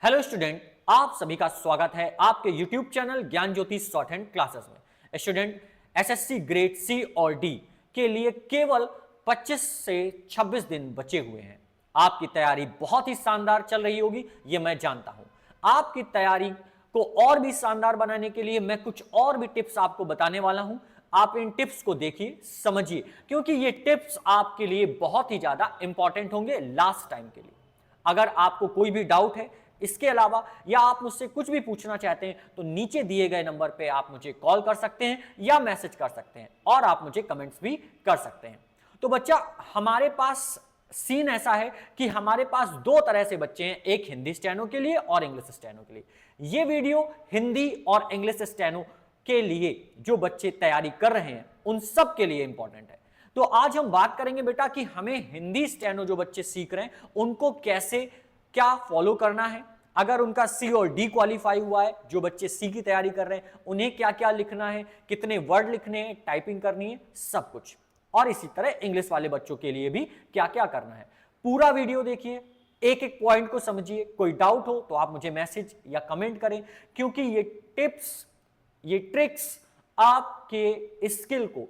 Hello student, आप सभी का स्वागत है आपके YouTube चैनल ज्ञान ज्योति शॉर्ट हैंड क्लासेस में। स्टूडेंट, एसएससी ग्रेड सी और डी के लिए केवल 25 से 26 दिन बचे हुए हैं। आपकी तैयारी बहुत ही शानदार चल रही होगी, ये मैं जानता हूं। आपकी तैयारी को और भी शानदार बनाने के लिए मैं कुछ और भी टिप्स आपको बताने वाला हूं। आप इन टिप्स को देखिए, समझिए, क्योंकि ये टिप्स आपके लिए बहुत ही ज्यादा इंपॉर्टेंट होंगे लास्ट टाइम के लिए। अगर आपको कोई भी डाउट है इसके अलावा या आप मुझसे कुछ भी पूछना चाहते हैं तो नीचे दिए गए नंबर पे आप मुझे कॉल कर सकते हैं या मैसेज कर सकते हैं और आप मुझे कमेंट्स भी कर सकते हैं। तो बच्चा, हमारे पास सीन ऐसा है कि हमारे पास दो तरह से बच्चे हैं, एक हिंदी स्टेनो के लिए और इंग्लिश स्टेनो के लिए। ये वीडियो हिंदी और इंग्लिश स्टेनो के लिए जो बच्चे तैयारी कर रहे हैं उन सब के लिए इंपॉर्टेंट है। तो आज हम बात करेंगे बेटा कि हमें हिंदी स्टेनो जो बच्चे सीख रहे हैं उनको कैसे क्या फॉलो करना है। अगर उनका सी और डी क्वालिफाई हुआ है, जो बच्चे सी की तैयारी कर रहे हैं उन्हें क्या क्या लिखना है, कितने वर्ड लिखने हैं, टाइपिंग करनी है, सब कुछ। और इसी तरह इंग्लिश वाले बच्चों के लिए भी क्या क्या करना है। पूरा वीडियो देखिए, एक एक पॉइंट को समझिए। कोई डाउट हो तो आप मुझे मैसेज या कमेंट करें, क्योंकि ये टिप्स, ये ट्रिक्स आपके स्किल को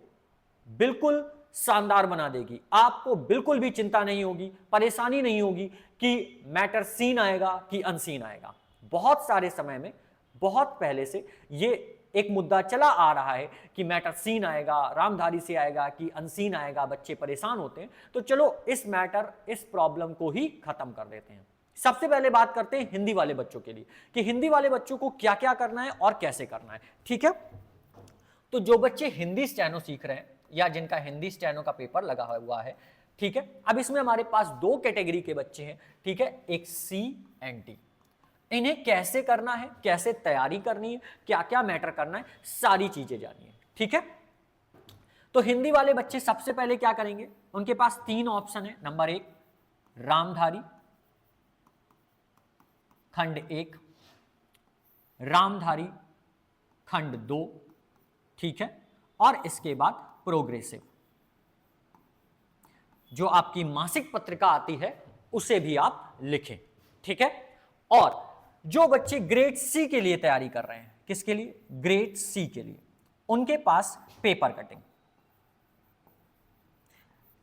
बिल्कुल शानदार बना देगी। आपको बिल्कुल भी चिंता नहीं होगी, परेशानी नहीं होगी कि मैटर सीन आएगा कि अनसीन आएगा। बहुत सारे समय में, बहुत पहले से ये एक मुद्दा चला आ रहा है कि मैटर सीन आएगा, रामधारी से आएगा कि अनसीन आएगा, बच्चे परेशान होते हैं। तो चलो इस मैटर, इस प्रॉब्लम को ही खत्म कर देते हैं। सबसे पहले बात करते हैं हिंदी वाले बच्चों के लिए कि हिंदी वाले बच्चों को क्या क्या करना है और कैसे करना है। ठीक है, तो जो बच्चे हिंदी स्टेनो सीख रहे हैं या जिनका हिंदी स्टेनो का पेपर लगा हुआ है, ठीक है, अब इसमें हमारे पास दो कैटेगरी के बच्चे हैं। ठीक है, एक सी एंड डी। इन्हें कैसे करना है, कैसे तैयारी करनी है, क्या क्या मैटर करना है, सारी चीजें जानिए। ठीक है, तो हिंदी वाले बच्चे सबसे पहले क्या करेंगे, उनके पास तीन ऑप्शन है। नंबर एक, रामधारी खंड एक, रामधारी खंड दो, ठीक है, और इसके बाद प्रोग्रेसिव, जो आपकी मासिक पत्रिका आती है उसे भी आप लिखें। ठीक है, और जो बच्चे ग्रेड सी के लिए तैयारी कर रहे हैं, किसके लिए, ग्रेड सी के लिए, उनके पास पेपर कटिंग।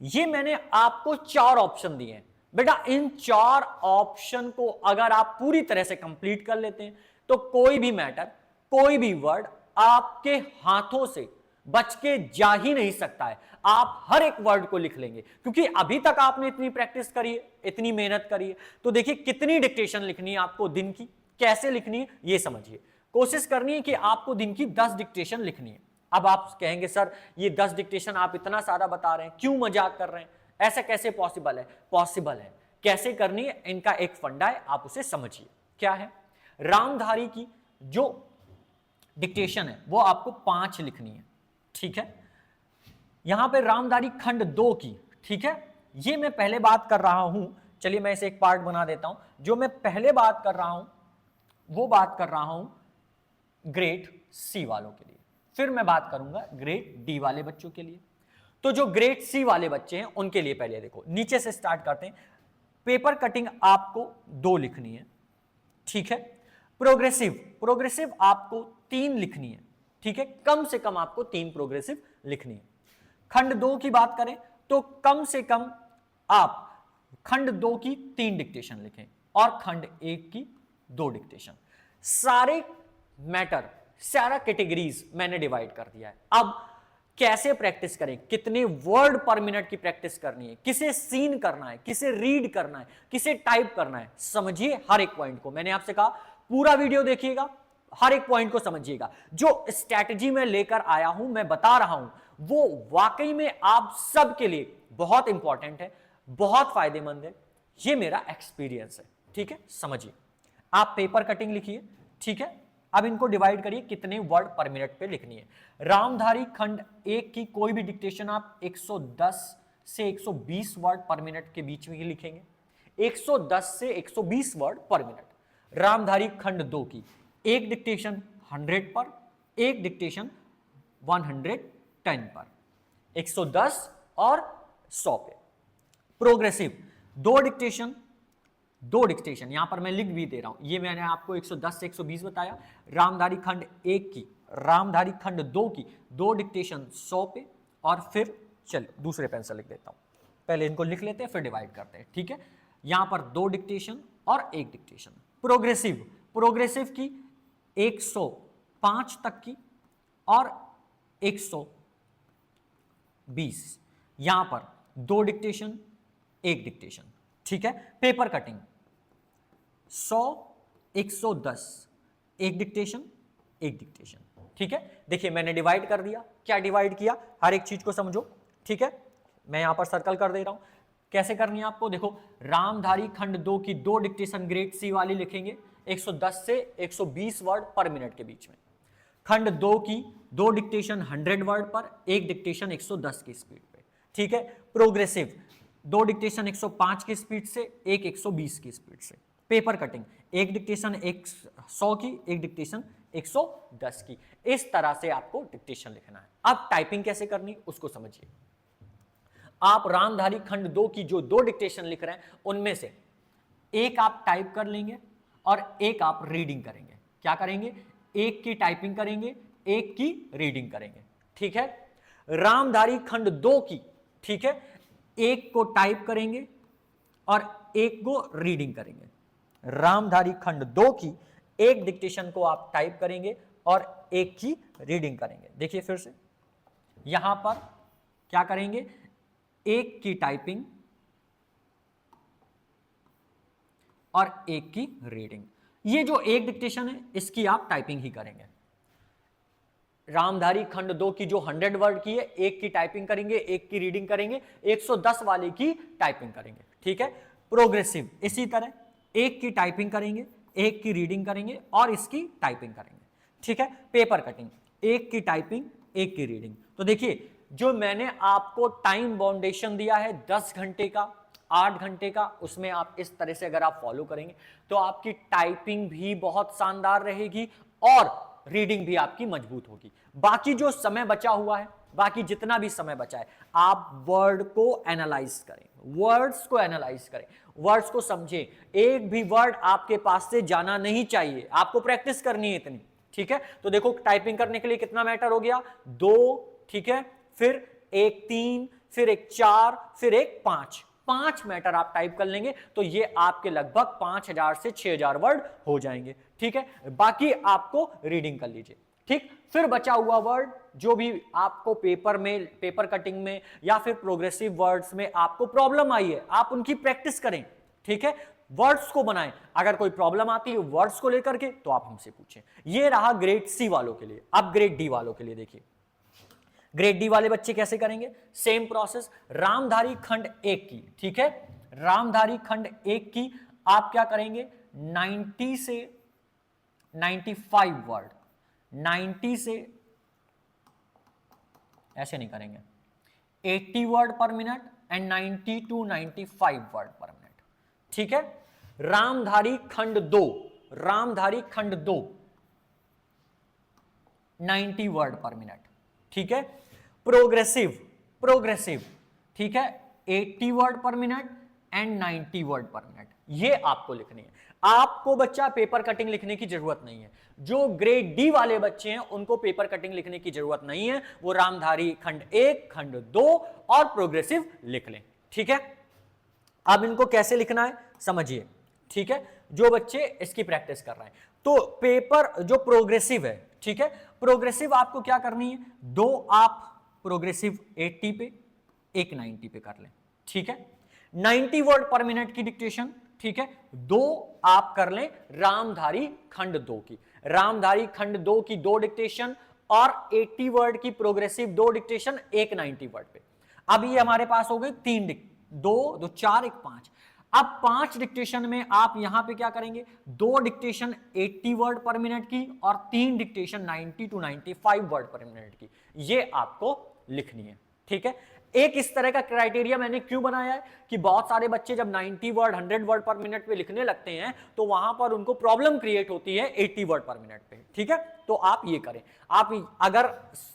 ये मैंने आपको चार ऑप्शन दिए हैं बेटा। इन चार ऑप्शन को अगर आप पूरी तरह से कंप्लीट कर लेते हैं तो कोई भी मैटर, कोई भी वर्ड आपके हाथों से बच के जा ही नहीं सकता है। आप हर एक वर्ड को लिख लेंगे, क्योंकि अभी तक आपने इतनी प्रैक्टिस करी है, इतनी मेहनत करी है। तो देखिए कितनी डिक्टेशन लिखनी है आपको दिन की, कैसे लिखनी है ये समझिए। कोशिश करनी है कि आपको दिन की 10 डिक्टेशन लिखनी है। अब आप कहेंगे सर ये 10 डिक्टेशन आप इतना सारा बता रहे हैं, क्यों मजाक कर रहे हैं, ऐसा कैसे पॉसिबल है। पॉसिबल है, कैसे करनी है इनका एक फंडा है, आप उसे समझिए। क्या है, रामधारी की जो डिक्टेशन है वो आपको 5 लिखनी है। ठीक है, यहां पे रामधारी खंड 2 की, ठीक है, ये मैं पहले बात कर रहा हूं। चलिए मैं इसे एक पार्ट बना देता हूं। जो मैं पहले बात कर रहा हूं वो बात कर रहा हूं ग्रेड सी वालों के लिए, फिर मैं बात करूंगा ग्रेड डी वाले बच्चों के लिए। तो जो ग्रेड सी वाले बच्चे हैं उनके लिए पहले देखो, नीचे से स्टार्ट करते हैं। पेपर कटिंग आपको 2 लिखनी है। ठीक है, प्रोग्रेसिव, प्रोग्रेसिव आपको 3 लिखनी है। ठीक है, कम से कम आपको 3 प्रोग्रेसिव लिखनी है। खंड 2 की बात करें तो कम से कम आप खंड 2 की 3 डिक्टेशन लिखें और खंड 1 की 2 डिक्टेशन। सारे मैटर, सारा कैटेगरीज मैंने डिवाइड कर दिया है। अब कैसे प्रैक्टिस करें, कितने वर्ड पर मिनट की प्रैक्टिस करनी है, किसे सीन करना है, किसे रीड करना है, किसे टाइप करना है, समझिए हर एक पॉइंट को। मैंने आपसे कहा पूरा वीडियो देखिएगा, हर एक पॉइंट को समझिएगा। जो स्ट्रैटेजी मैं लेकर आया हूं, मैं बता रहा हूं, वो वाकई में आप सबके लिए बहुत इंपॉर्टेंट है, बहुत फायदेमंद है। ये मेरा एक्सपीरियंस है। ठीक है, समझिए। आप पेपर कटिंग लिखिए। ठीक है, अब इनको डिवाइड करिए कितने वर्ड पर मिनट पे लिखनी है। रामधारी खंड 1 की कोई भी डिक्टेशन आप 110 से 120 वर्ड पर मिनट के बीच में ही लिखेंगे। 110 से 120 वर्ड पर मिनट। रामधारी खंड 2 की एक डिक्टेशन 100 पर, एक डिक्टेशन 110 पर, 110 और 100 पे। प्रोग्रेसिव 2 डिक्टेशन दो डिक्टेशन, यहां पर मैं लिख भी दे रहा हूं, ये मैंने आपको 110 से 120 बताया। रामधारी खंड 1 की, रामधारी खंड 2 की दो डिक्टेशन 100 पे, और फिर चलिए दूसरे पेन से लिख देता हूं, पहले इनको लिख लेते हैं फिर डिवाइड करते हैं, ठीक है। यहां पर दो डिक्टेशन और एक डिक्टेशन। प्रोग्रेसिव, प्रोग्रेसिव की 105 तक की और 120, यहां पर दो डिक्टेशन एक डिक्टेशन, ठीक है। पेपर कटिंग 100 110, एक डिक्टेशन एक डिक्टेशन, ठीक है। देखिए मैंने डिवाइड कर दिया, क्या डिवाइड किया, हर एक चीज को समझो, ठीक है। मैं यहां पर सर्कल कर दे रहा हूं, कैसे करनी है आपको, देखो रामधारी खंड 2 की दो डिक्टेशन ग्रेड सी वाली लिखेंगे 110 से 120 वर्ड पर मिनट के बीच में। खंड 2 की दो डिक्टेशन 100 वर्ड पर, एक डिक्टेशन 110 की स्पीड पे, ठीक है। प्रोग्रेसिव दो डिक्टेशन 105 की स्पीड से, एक 120 की स्पीड से। पेपर कटिंग एक डिक्टेशन 100 की, एक डिक्टेशन 110 की। इस तरह से आपको डिक्टेशन लिखना है। अब टाइपिंग कैसे करनी उसको समझिए। आप रामधारी खंड 2 की जो दो डिक्टेशन लिख रहे हैं उनमें से एक आप टाइप कर लेंगे और एक आप रीडिंग करेंगे। क्या करेंगे, एक की टाइपिंग करेंगे, एक की रीडिंग करेंगे, ठीक है। रामधारी खंड 2 की, ठीक है, एक को टाइप करेंगे और एक को रीडिंग करेंगे। रामधारी खंड 2 की एक डिक्टेशन को आप टाइप करेंगे और एक की रीडिंग करेंगे। देखिए फिर से, यहां पर क्या करेंगे, एक की टाइपिंग और एक की रीडिंग। ये जो एक डिक्टेशन है इसकी आप टाइपिंग ही करेंगे। रामधारी खंड 2 की जो 100 वर्ड की है, एक की टाइपिंग करेंगे, एक की रीडिंग करेंगे, 110 वाले की टाइपिंग करेंगे, ठीक है। प्रोग्रेसिव इसी तरह एक की टाइपिंग करेंगे, एक की रीडिंग करेंगे और इसकी टाइपिंग करेंगे, ठीक है। पेपर कटिंग एक की टाइपिंग एक की रीडिंग। तो देखिए जो मैंने आपको टाइम बाउंडेशन दिया है 10 घंटे का, 8 घंटे का, उसमें आप इस तरह से अगर आप फॉलो करेंगे तो आपकी टाइपिंग भी बहुत शानदार रहेगी और रीडिंग भी आपकी मजबूत होगी। बाकी जो समय बचा हुआ है, बाकी जितना भी समय बचा है, आप वर्ड को एनालाइज करें, वर्ड्स को एनालाइज करें, वर्ड्स को समझें। एक भी वर्ड आपके पास से जाना नहीं चाहिए, आपको प्रैक्टिस करनी है इतनी, ठीक है। तो देखो टाइपिंग करने के लिए कितना मैटर हो गया, 2, ठीक है, फिर एक 3, फिर एक 4, फिर एक 5 मैटर आप टाइप कर लेंगे तो ये आपके लगभग 5000 से 6000 वर्ड हो जाएंगे, ठीक है। बाकी आपको रीडिंग कर लीजिए, ठीक। फिर बचा हुआ वर्ड जो भी आपको पेपर में, पेपर कटिंग में या फिर प्रोग्रेसिव वर्ड्स में आपको प्रॉब्लम आई है, आप उनकी प्रैक्टिस करें, ठीक है। वर्ड्स को बनाएं, अगर कोई प्रॉब्लम आती है वर्ड्स को लेकर के तो आप हमसे पूछें। ये रहा ग्रेड सी वालों के लिए। अब ग्रेड डी वालों के लिए देखिए, ग्रेड डी वाले बच्चे कैसे करेंगे, सेम प्रोसेस। रामधारी खंड 1 की, ठीक है, रामधारी खंड 1 की आप क्या करेंगे, 90 से 95 वर्ड, 90 से, ऐसे नहीं करेंगे, 80 वर्ड पर मिनट एंड 90 to 95 वर्ड पर मिनट, ठीक है। रामधारी खंड 2, रामधारी खंड 2 90 वर्ड पर मिनट, ठीक है। प्रोग्रेसिव, प्रोग्रेसिव, ठीक है, 80 वर्ड पर मिनट एंड 90 वर्ड पर मिनट। ये आपको लिखनी है। आपको बच्चा पेपर कटिंग लिखने की जरूरत नहीं है। जो ग्रेड डी वाले बच्चे हैं उनको पेपर कटिंग लिखने की जरूरत नहीं है, वो रामधारी खंड 1, खंड 2 और प्रोग्रेसिव लिख लें, ठीक है। अब इनको कैसे लिखना है समझिए, ठीक है, जो बच्चे इसकी प्रैक्टिस कर रहे हैं। तो पेपर जो प्रोग्रेसिव है, ठीक है, प्रोग्रेसिव आपको क्या करनी है, दो आप प्रोग्रेसिव 80 पे, एक 90 पे कर लें, ठीक है। 90 वर्ड पर मिनट की डिक्टेशन, ठीक है, दो आप कर लें रामधारी खंड 2 की, रामधारी खंड 2 की दो डिक्टेशन और 80 वर्ड की प्रोग्रेसिव दो डिक्टेशन, एक 90 वर्ड पे। अब ये हमारे पास हो गए 3 2 2 4 1 5। अब 5 डिक्टेशन में आप यहां पे क्या करेंगे, दो डिक्टेशन 80 वर्ड पर मिनट की और 3 डिक्टेशन 90 to 95 वर्ड पर मिनट की, ये आपको लिखनी है, ठीक है। एक इस तरह का क्राइटेरिया मैंने क्यों बनाया है कि बहुत सारे बच्चे जब 90 वर्ड 100 वर्ड पर मिनट पे लिखने लगते हैं तो वहां पर उनको प्रॉब्लम क्रिएट होती है 80 वर्ड पर मिनट पे। ठीक है, तो आप ये करें, आप अगर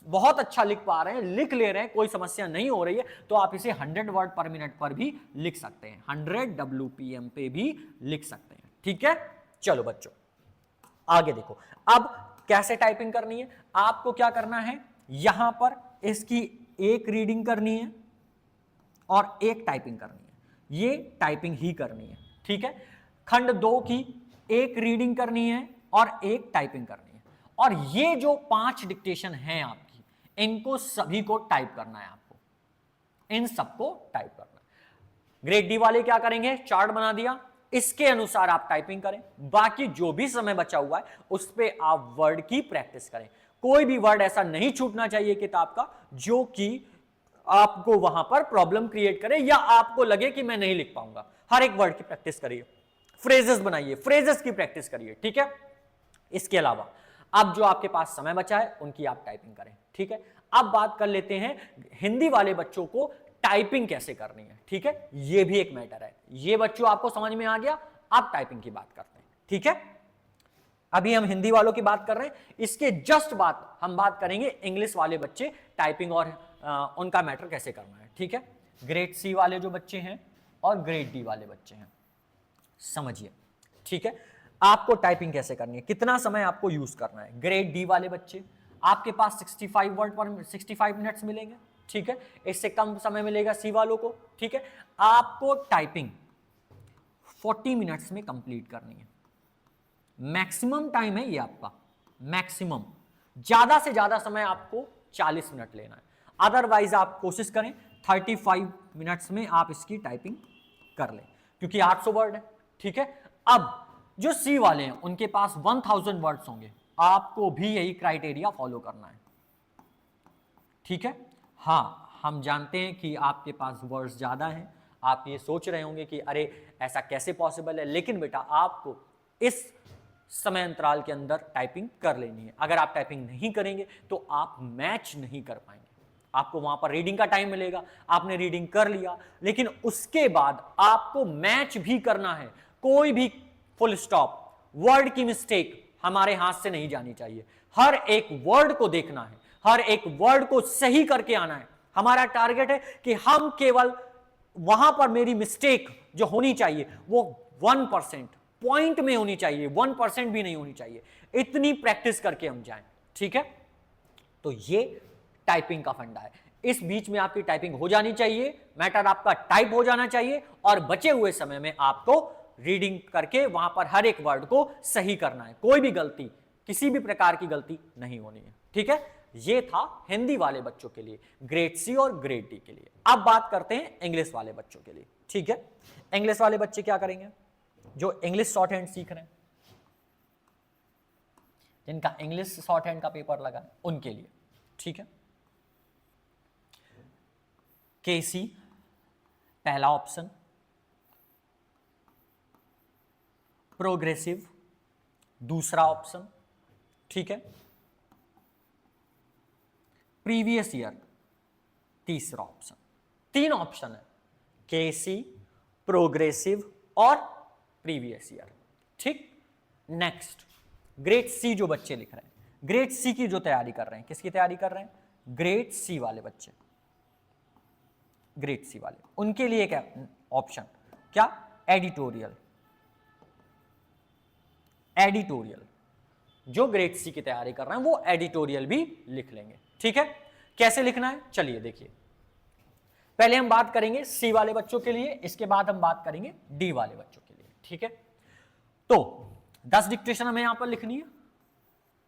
बहुत अच्छा लिख पा रहे हैं, लिख ले रहे हैं, कोई समस्या नहीं हो रही है, तो आप इसे 100 वर्ड पर मिनट पर भी लिख सकते हैं, 100 WPM पे भी लिख सकते हैं। ठीक है, चलो बच्चों आगे देखो, अब कैसे टाइपिंग करनी है। आपको क्या करना है, यहां पर इसकी एक रीडिंग करनी है और एक टाइपिंग करनी है, ये टाइपिंग ही करनी है। ठीक है, खंड 2 की एक रीडिंग करनी है और एक टाइपिंग करनी है, और ये जो 5 डिक्टेशन हैं आपकी, इनको सभी को टाइप करना है, आपको इन सबको टाइप करना है। ग्रेड डी वाले क्या करेंगे, चार्ट बना दिया, इसके अनुसार आप टाइपिंग करें, बाकी जो भी समय बचा हुआ है उस पे आप वर्ड की प्रैक्टिस करें। कोई भी वर्ड ऐसा नहीं छूटना चाहिए किताब का जो कि आपको वहां पर प्रॉब्लम क्रिएट करे या आपको लगे कि मैं नहीं लिख पाऊंगा। हर एक वर्ड की प्रैक्टिस करिए, फ्रेजेस बनाइए, फ्रेजेस की प्रैक्टिस करिए। ठीक है, इसके अलावा अब जो आपके पास समय बचा है उनकी आप टाइपिंग करें। ठीक है, अब बात कर लेते हैं हिंदी वाले बच्चों को टाइपिंग कैसे करनी है। ठीक है, ये भी एक मैटर है, ये बच्चों आपको समझ में आ गया। आप टाइपिंग की बात करते हैं। ठीक है, अभी हम हिंदी वालों की बात कर रहे हैं, इसके जस्ट बाद हम बात करेंगे इंग्लिश वाले बच्चे टाइपिंग और उनका मैटर कैसे करना है। ठीक है, ग्रेड सी वाले जो बच्चे हैं और ग्रेड डी वाले बच्चे हैं, समझिए। ठीक है, आपको टाइपिंग कैसे करनी है, कितना समय आपको यूज करना है। ग्रेड डी वाले बच्चे, आपके पास 65 वर्ड पर 65 मिनट्स मिलेंगे। ठीक है, इससे कम समय मिलेगा सी वालों को। ठीक है, आपको टाइपिंग 40 मिनट्स में कंप्लीट करनी है, मैक्सिमम टाइम है ये आपका, मैक्सिमम। ज्यादा से ज्यादा समय आपको 40 मिनट लेना है, अदरवाइज आप कोशिश करें 35 मिनट्स में आप इसकी टाइपिंग कर लें, क्योंकि 800 वर्ड है। ठीक है, अब जो सी वाले हैं उनके पास 1000 वर्ड्स होंगे, आपको भी यही क्राइटेरिया फॉलो करना है। ठीक है, हाँ हम जानते हैं कि आपके पास वर्ड्स ज्यादा हैं, आप ये सोच रहे होंगे कि अरे ऐसा कैसे पॉसिबल है, लेकिन बेटा आपको इस समय अंतराल के अंदर टाइपिंग कर लेनी है। अगर आप टाइपिंग नहीं करेंगे तो आप मैच नहीं कर पाएंगे। आपको वहां पर रीडिंग का टाइम मिलेगा, आपने रीडिंग कर लिया, लेकिन उसके बाद आपको मैच भी करना है। कोई भी फुल स्टॉप, वर्ड की मिस्टेक हमारे हाथ से नहीं जानी चाहिए। हर एक वर्ड को देखना है, हर एक वर्ड को सही करके आना है। हमारा टारगेट है कि हम केवल वहां पर मेरी मिस्टेक जो होनी चाहिए वो 1% पॉइंट में होनी चाहिए, 1% भी नहीं होनी चाहिए। इतनी प्रैक्टिस करके हम जाएं। ठीक है, तो ये टाइपिंग का फंडा है। इस बीच में आपकी टाइपिंग हो जानी चाहिए, मैटर आपका टाइप हो जाना चाहिए, और बचे हुए समय में आपको रीडिंग करके वहां पर हर एक वर्ड को सही करना है। कोई भी गलती, किसी भी प्रकार की गलती नहीं होनी है। ठीक है, ये था हिंदी वाले बच्चों के लिए, ग्रेड सी और ग्रेड डी के लिए। अब बात करते हैं इंग्लिश वाले बच्चों के लिए। ठीक है, इंग्लिश वाले बच्चे क्या करेंगे, जो इंग्लिश शॉर्ट हैंड सीख रहे हैं, जिनका इंग्लिश शॉर्ट हैंड का पेपर लगा है, उनके लिए। ठीक है, केसी पहला ऑप्शन, प्रोग्रेसिव दूसरा ऑप्शन। ठीक है, प्रीवियस ईयर तीसरा ऑप्शन। 3 ऑप्शन है, केसी, प्रोग्रेसिव और प्रीवियस ईयर। ठीक, नेक्स्ट ग्रेड सी जो बच्चे लिख रहे हैं, ग्रेड सी की जो तैयारी कर रहे हैं, किसकी तैयारी कर रहे हैं, ग्रेड सी वाले बच्चे, ग्रेड सी वाले, उनके लिए क्या ऑप्शन, क्या, एडिटोरियल। एडिटोरियल, जो ग्रेड सी की तैयारी कर रहे हैं वो एडिटोरियल भी लिख लेंगे। ठीक है, कैसे लिखना है चलिए देखिए। पहले हम बात करेंगे सी वाले बच्चों के लिए, इसके बाद हम बात करेंगे डी वाले बच्चों के लिए। ठीक है, तो 10 डिक्टेशन हमें यहां पर लिखनी है,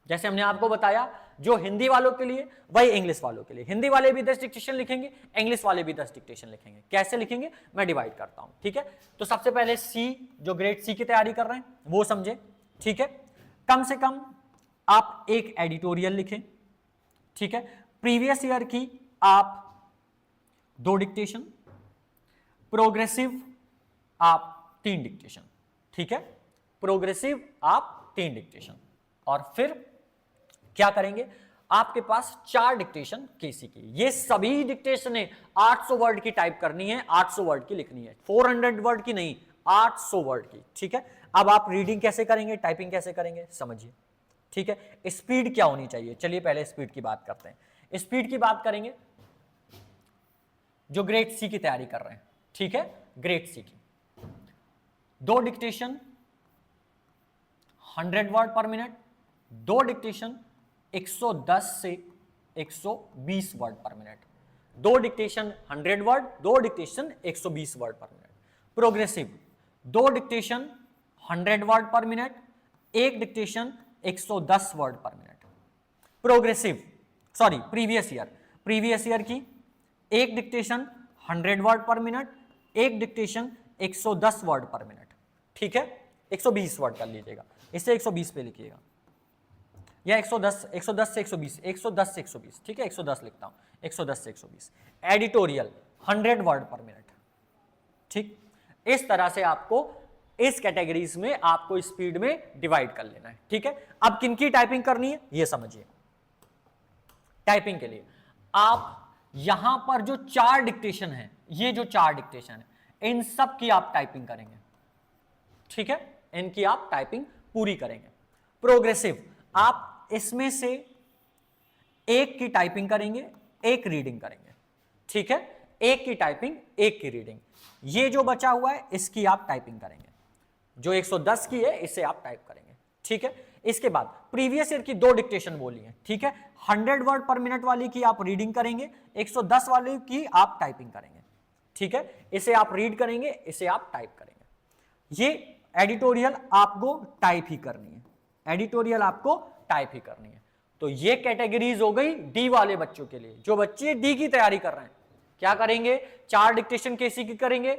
जैसे हमने आपको बताया, जो हिंदी वालों के लिए वही इंग्लिश वालों के लिए। हिंदी वाले भी 10 डिक्टेशन लिखेंगे, इंग्लिश वाले भी 10 डिक्टेशन लिखेंगे। कैसे लिखेंगे मैं डिवाइड करता हूं। ठीक है, तो सबसे पहले सी, जो ग्रेड सी की तैयारी कर रहे हैं वो समझे। ठीक है, कम से कम आप एक एडिटोरियल लिखें। ठीक है, प्रीवियस ईयर की आप 2 डिक्टेशन, प्रोग्रेसिव आप 3 डिक्टेशन। ठीक है, प्रोग्रेसिव आप 3 डिक्टेशन, और फिर क्या करेंगे, आपके पास 4 डिक्टेशन केसी की, ये सभी डिक्टेशन है 800 वर्ड की टाइप करनी है, 800 वर्ड की लिखनी है, 400 वर्ड की नहीं, 800 वर्ड की। ठीक है, अब आप रीडिंग कैसे करेंगे, टाइपिंग कैसे करेंगे, समझिए। ठीक है, स्पीड क्या होनी चाहिए, चलिए पहले स्पीड की बात करते हैं। स्पीड की बात करेंगे जो ग्रेड सी की तैयारी कर रहे हैं, ठीक है, ग्रेड सी की 2 डिक्टेशन 100 वर्ड पर मिनट, 2 डिक्टेशन 110 से 120 वर्ड पर minute, 2 dictation 100 word, 2 dictation 120 word पर मिनट। प्रोग्रेसिव 2 डिक्टेशन 100 वर्ड पर मिनट, 1 डिक्टेशन 110 वर्ड पर minute. Progressive sorry previous year की 1 डिक्टेशन 100 वर्ड पर मिनट, 1 डिक्टेशन 110 वर्ड पर मिनट। ठीक है, 120 वर्ड कर लीजिएगा, इसे 120 पे लिखिएगा, या 110 से 120, 110 से 120, ठीक है, 110 लिखता हूं, 110 से 120। एडिटोरियल 100 वर्ड पर मिनट। ठीक, इस तरह से आपको इस कैटेगरीज में आपको स्पीड में डिवाइड कर लेना है। ठीक है, अब किनकी टाइपिंग करनी है ये समझिए। टाइपिंग के लिए आप यहां पर जो 4 डिक्टेशन है, ये जो 4 डिक्टेशन है, इन सब की आप टाइपिंग करेंगे। ठीक है, इनकी आप टाइपिंग पूरी करेंगे। प्रोग्रेसिव आप इसमें से एक की टाइपिंग करेंगे, एक रीडिंग करेंगे। ठीक है, एक की टाइपिंग, एक की रीडिंग। ये जो बचा हुआ है इसकी आप टाइपिंग करेंगे, जो 110 की है इसे आप टाइप करेंगे। ठीक है, इसके बाद प्रीवियस ईयर की 2 डिक्टेशन बोली है। ठीक है, 100 वर्ड पर मिनट वाली की आप रीडिंग करेंगे, 110 वाली की आप टाइपिंग करेंगे। ठीक है, इसे आप रीड करेंगे, इसे आप टाइप करेंगे। ये एडिटोरियल आपको टाइप ही करनी है, एडिटोरियल आपको टाइप ही करनी है। तो ये कैटेगरीज हो गई डी वाले बच्चों के लिए। जो बच्चे डी की तैयारी कर रहे हैं क्या करेंगे, 4 डिक्टेशन केसी की करेंगे,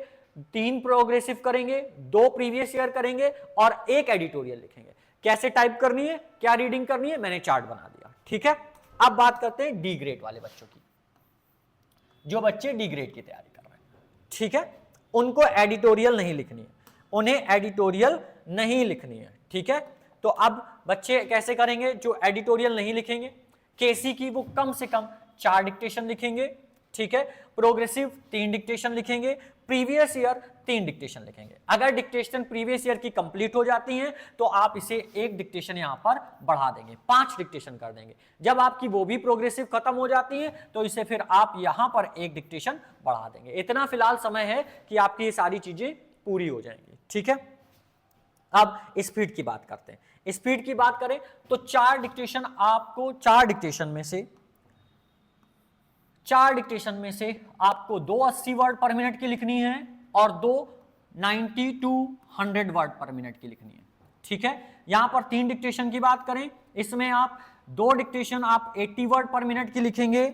3 प्रोग्रेसिव करेंगे, 2 प्रीवियस ईयर करेंगे और 1 एडिटोरियल लिखेंगे। कैसे टाइप करनी है, क्या रीडिंग करनी है, मैंने चार्ट बना दिया। ठीक है, अब बात करते हैं डी ग्रेड वाले बच्चों की, जो बच्चे डी ग्रेड की तैयारी कर रहे हैं। ठीक है, उनको एडिटोरियल नहीं लिखनी है, उन्हें एडिटोरियल नहीं लिखनी है। ठीक है, तो अब बच्चे कैसे करेंगे, जो एडिटोरियल नहीं लिखेंगे केसी की, वो कम से कम 4 डिक्टेशन लिखेंगे। ठीक है, प्रोग्रेसिव 3 डिक्टेशन लिखेंगे, प्रीवियस ईयर 3 डिक्टेशन लिखेंगे। अगर डिक्टेशन प्रीवियस ईयर की कंप्लीट हो जाती हैं तो आप इसे 1 डिक्टेशन यहां पर बढ़ा देंगे, 5 डिक्टेशन कर देंगे। जब आपकी वो भी प्रोग्रेसिव खत्म हो जाती है तो इसे फिर आप यहां पर 1 डिक्टेशन बढ़ा देंगे। इतना फिलहाल समय है कि आपकी ये सारी चीजें पूरी हो जाएंगी। ठीक है, अब स्पीड की बात करते हैं। स्पीड की बात करें तो 4 डिक्टेशन आपको 4 डिक्टेशन में से आपको 2 80 वर्ड पर मिनट की लिखनी है और 2 90 टू 100 वर्ड पर मिनट की लिखनी है। ठीक है, यहां पर 3 डिक्टेशन की बात करें, इसमें आप 2 डिक्टेशन आप 80 वर्ड पर मिनट की लिखेंगे,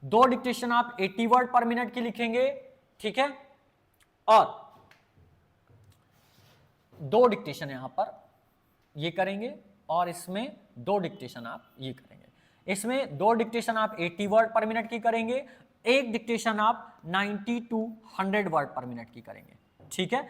2 डिक्टेशन आप 80 वर्ड पर मिनट की लिखेंगे। ठीक है, और 2 डिक्टेशन यहां पर ये करेंगे और इसमें 2 डिक्टेशन आप ये करेंगे। इसमें 2 डिक्टेशन आप 80 वर्ड पर मिनट की करेंगे, 1 डिक्टेशन आप 90 टू 100 वर्ड पर मिनट की करेंगे। ठीक है,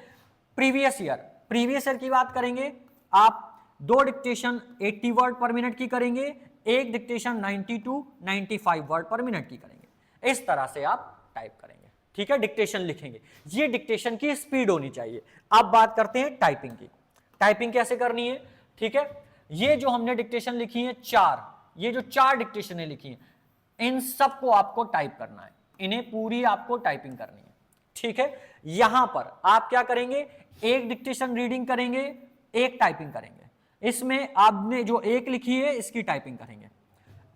प्रीवियस ईयर की बात करेंगे, आप 2 डिक्टेशन 80 वर्ड पर मिनट की करेंगे, 1 डिक्टेशन 90 टू 95 वर्ड पर मिनट की करेंगे। इस तरह से आप टाइप करेंगे। ठीक है, डिक्टेशन लिखेंगे, ये डिक्टेशन की स्पीड होनी चाहिए। अब बात करते हैं टाइपिंग की। टाइपिंग कैसे करनी है। ठीक है, ये जो हमने डिक्टेशन लिखी है 4, ये जो 4 डिक्टेशन लिखी हैं, इन सबको आपको टाइप करना है, इन्हें पूरी आपको टाइपिंग करनी है। ठीक है, यहां पर आप क्या करेंगे, 1 डिक्टेशन रीडिंग करेंगे, 1 टाइपिंग करेंगे। इसमें आपने जो 1 लिखी है इसकी टाइपिंग करेंगे।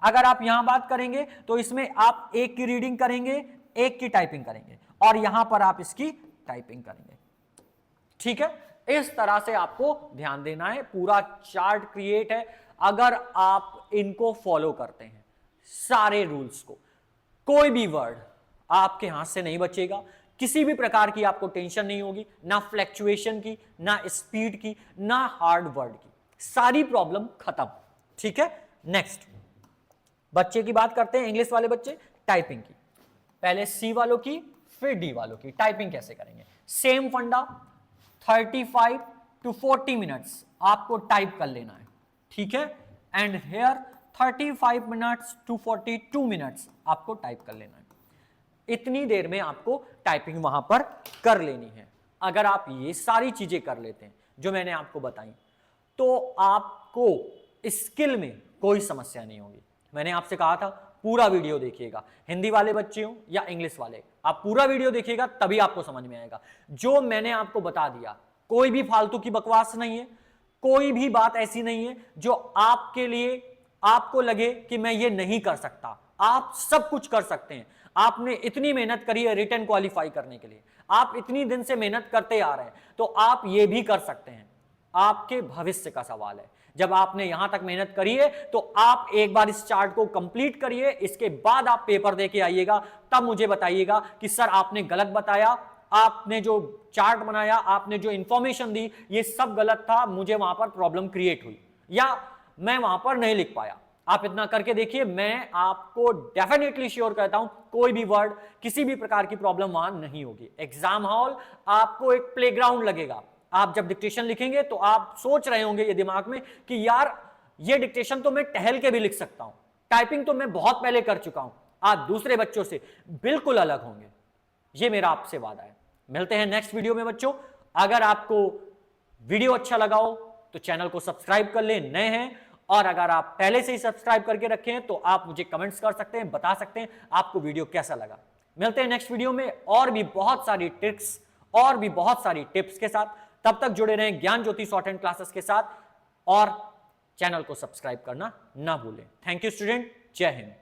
अगर आप यहां बात करेंगे तो इसमें आप 1 की रीडिंग करेंगे, 1 की टाइपिंग करेंगे और यहां पर आप इसकी टाइपिंग करेंगे। ठीक है, इस तरह से आपको ध्यान देना है। पूरा चार्ट क्रिएट है, अगर आप इनको फॉलो करते हैं सारे रूल्स को, कोई भी वर्ड आपके हाथ से नहीं बचेगा, किसी भी प्रकार की आपको टेंशन नहीं होगी, ना फ्लैक्चुएशन की, ना स्पीड की, ना हार्ड वर्ड की, सारी प्रॉब्लम खत्म। ठीक है, नेक्स्ट बच्चे की बात करते हैं, इंग्लिश वाले बच्चे टाइपिंग की। पहले सी वालों की फिर डी वालों की टाइपिंग कैसे करेंगे। सेम फंडा, 35 टू 40 मिनट्स आपको टाइप कर लेना है। ठीक है, and here 35 minutes to 42 minutes आपको टाइप कर लेना है। इतनी देर में आपको टाइपिंग वहां पर कर लेनी है। अगर आप ये सारी चीजें कर लेते हैं जो मैंने आपको बताई, तो आपको स्किल में कोई समस्या नहीं होगी। मैंने आपसे कहा था पूरा वीडियो देखिएगा, हिंदी वाले बच्चे हो या इंग्लिश वाले, आप पूरा वीडियो देखिएगा तभी आपको समझ में आएगा। जो मैंने आपको बता दिया कोई भी फालतू की बकवास नहीं है, कोई भी बात ऐसी नहीं है जो आपके लिए आपको लगे कि मैं ये नहीं कर सकता। आप सब कुछ कर सकते हैं। आपने इतनी मेहनत करी है रिटन क्वालिफाई करने के लिए, आप इतनी दिन से मेहनत करते आ रहे हैं, तो आप ये भी कर सकते हैं। आपके भविष्य का सवाल है। जब आपने यहां तक मेहनत करी है तो आप एक बार इस चार्ट को कंप्लीट करिए, इसके बाद आप पेपर देके आइएगा, तब मुझे बताइएगा कि सर आपने गलत बताया, आपने जो चार्ट बनाया, आपने जो इंफॉर्मेशन दी, ये सब गलत था, मुझे वहां पर प्रॉब्लम क्रिएट हुई या मैं वहां पर नहीं लिख पाया। आप इतना करके देखिए, मैं आपको डेफिनेटली श्योर कहता हूं कोई भी वर्ड, किसी भी प्रकार की प्रॉब्लम वहां नहीं होगी। एग्जाम हॉल आपको एक प्लेग्राउंड लगेगा। आप जब डिक्टेशन लिखेंगे तो आप सोच रहे होंगे ये दिमाग में कि यार ये डिक्टेशन तो मैं टहल के भी लिख सकता हूं, टाइपिंग तो मैं बहुत पहले कर चुका हूं। आप दूसरे बच्चों से बिल्कुल अलग होंगे, ये मेरा आपसे वादा है। मिलते हैं नेक्स्ट वीडियो में बच्चों। अगर आपको वीडियो अच्छा लगा हो तो चैनल को सब्सक्राइब कर ले, नए हैं, और अगर आप पहले से ही सब्सक्राइब करके रखे हैं तो आप मुझे कमेंट्स कर सकते हैं, बता सकते हैं आपको वीडियो कैसा लगा। मिलते हैं नेक्स्ट वीडियो में और भी बहुत सारी ट्रिक्स और भी बहुत सारी टिप्स के साथ। तब तक जुड़े रहें ज्ञान ज्योति शॉर्ट हैंड क्लासेस के साथ और चैनल को सब्सक्राइब करना ना भूलें। थैंक यू स्टूडेंट, जय हिंद।